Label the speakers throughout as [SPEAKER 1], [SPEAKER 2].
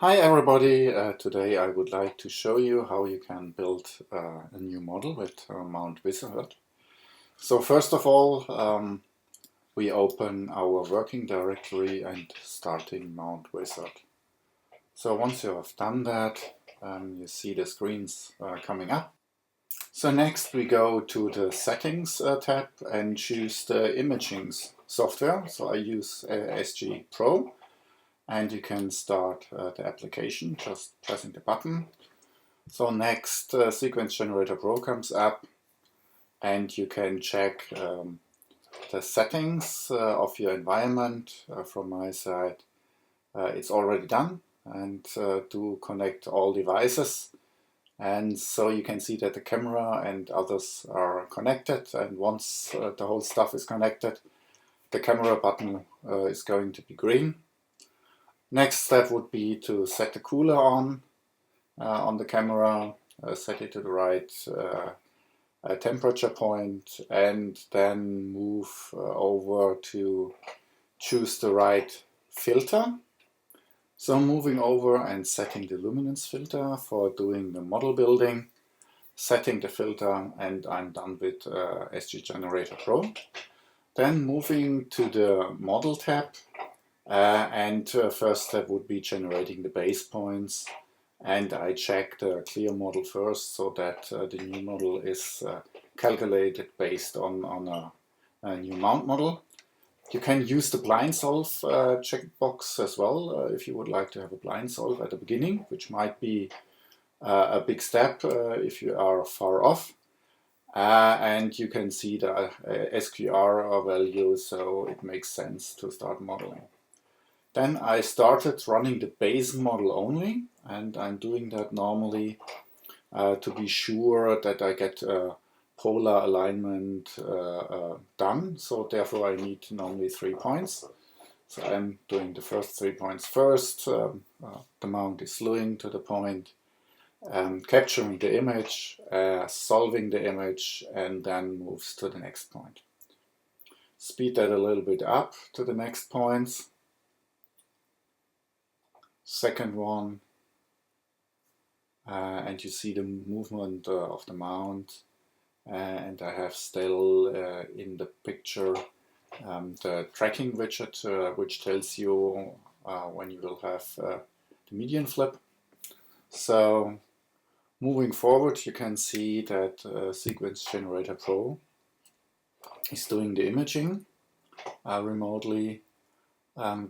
[SPEAKER 1] Hi everybody, today I would like to show you how you can build a new model with MountWizzard. So first of all, we open our working directory and starting MountWizzard. So once you have done that, you see the screens coming up. So next we go to the settings tab and choose the imaging software. So I use SG Pro. And you can start the application just pressing the button. So next Sequence Generator Pro comes up and you can check the settings of your environment. From my side it's already done, and to connect all devices. And so you can see that the camera and others are connected, and once the whole stuff is connected, the camera button is going to be green. Next step would be to set the cooler on the camera, set it to the right temperature point, and then move over to choose the right filter. So moving over and setting the luminance filter for doing the model building, setting the filter, and I'm done with SG Generator Pro. Then moving to the model tab. First step would be generating the base points, and I check the clear model first so that the new model is calculated based on a new mount model. You can use the blind solve checkbox as well if you would like to have a blind solve at the beginning, which might be a big step if you are far off. And you can see the SQR value, so it makes sense to start modeling. Then I started running the base model only, and I'm doing that normally to be sure that I get polar alignment done. So therefore I need normally 3 points. So I'm doing the first 3 points first. The mount is slewing to the point, capturing the image, solving the image, and then moves to the next point. Speed that a little bit up to the next points. Second one, and you see the movement of the mount, and I have still in the picture the tracking widget which tells you when you will have the median flip. So moving forward, you can see that Sequence Generator Pro is doing the imaging remotely,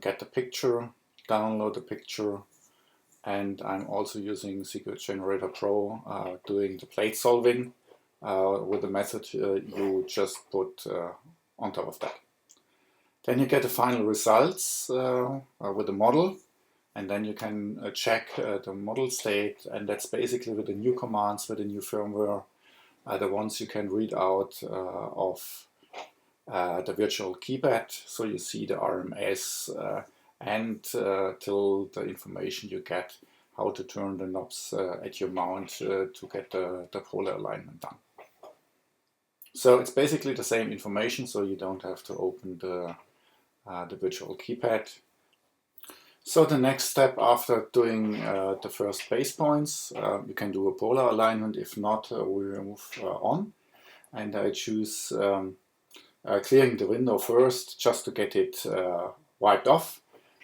[SPEAKER 1] get the picture, download the picture, and I'm also using Sequence Generator Pro doing the plate solving with the method you just put on top of that. Then you get the final results with the model, and then you can check the model state, and that's basically with the new commands, with the new firmware, the ones you can read out of the virtual keypad. So you see the RMS and till the information you get how to turn the knobs at your mount to get the polar alignment done. So it's basically the same information, so you don't have to open the virtual keypad. So the next step after doing the first base points, you can do a polar alignment. If not, we move on, and I choose clearing the window first just to get it wiped off,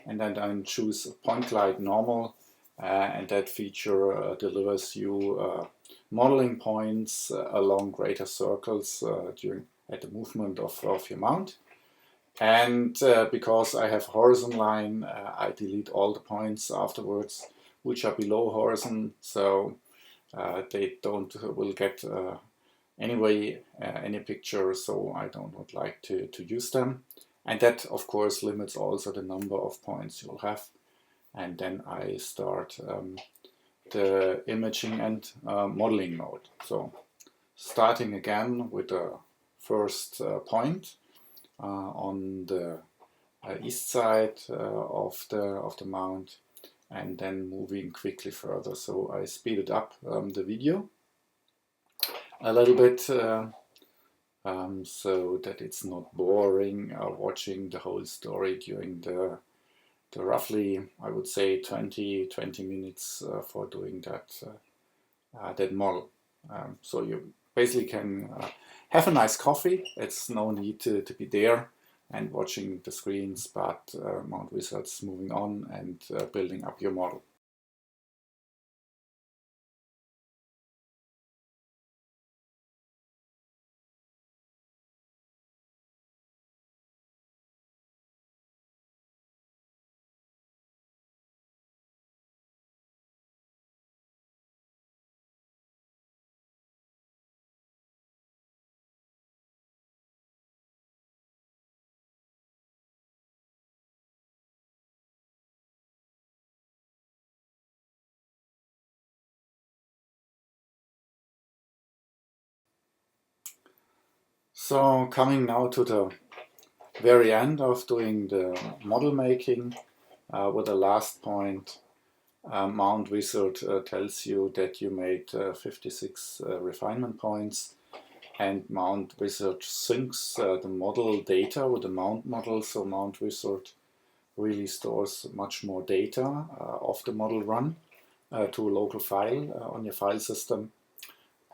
[SPEAKER 1] and then I choose point light normal, and that feature delivers you modeling points along greater circles at the movement of your mount. And because I have horizon line, I delete all the points afterwards which are below horizon, so they will get anyway any picture, so I don't like to use them. And that of course limits also the number of points you'll have. And then I start the imaging and modeling mode. So starting again with the first point on the east side of the mount, and then moving quickly further. So I speeded up the video a little bit so that it's not boring watching the whole story during the roughly, I would say 20 minutes for doing that model. So you basically can have a nice coffee. It's no need to be there and watching the screens, but MountWizzard's moving on and building up your model. So coming now to the very end of doing the model making, with the last point, MountWizzard tells you that you made 56 refinement points, and MountWizzard syncs the model data with the mount model, so MountWizzard really stores much more data of the model run to a local file on your file system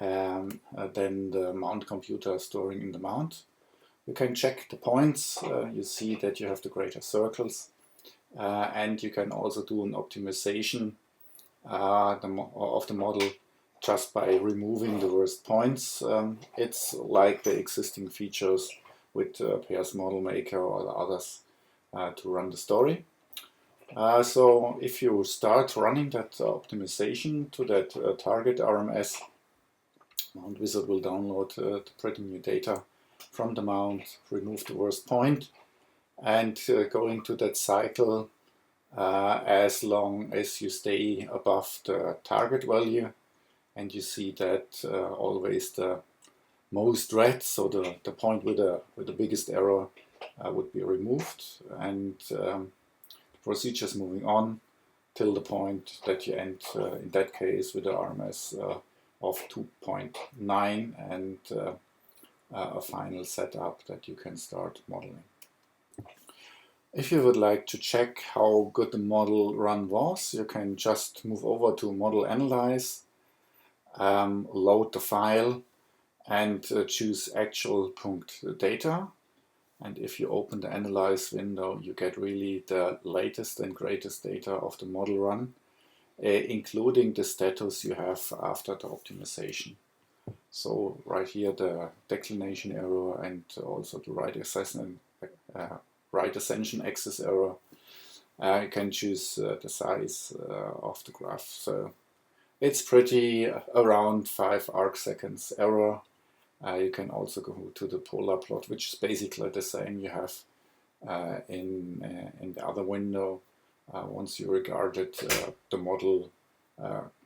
[SPEAKER 1] than the mount computer storing in the mount. You can check the points, you see that you have the greater circles, and you can also do an optimization of the model just by removing the worst points. It's like the existing features with Pairs Model Maker or the others to run the story. So if you start running that optimization to that target RMS, MountWizzard will download the pretty new data from the mount, remove the worst point, and go into that cycle as long as you stay above the target value, and you see that always the most red, so the point with the biggest error would be removed, and the procedure is moving on till the point that you end, in that case, with the RMS of 2.9 and a final setup that you can start modeling. If you would like to check how good the model run was, you can just move over to Model Analyze, load the file, and choose actual.data. And if you open the Analyze window, you get really the latest and greatest data of the model run, including the status you have after the optimization. So right here, the declination error and also the right ascension axis error. You can choose the size of the graph. So it's pretty around 5 arc seconds error. You can also go to the polar plot, which is basically the same you have in the other window once you regarded the model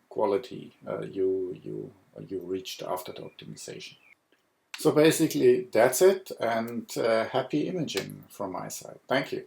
[SPEAKER 1] quality you reached after the optimization. So basically that's it, and happy imaging from my side. Thank you.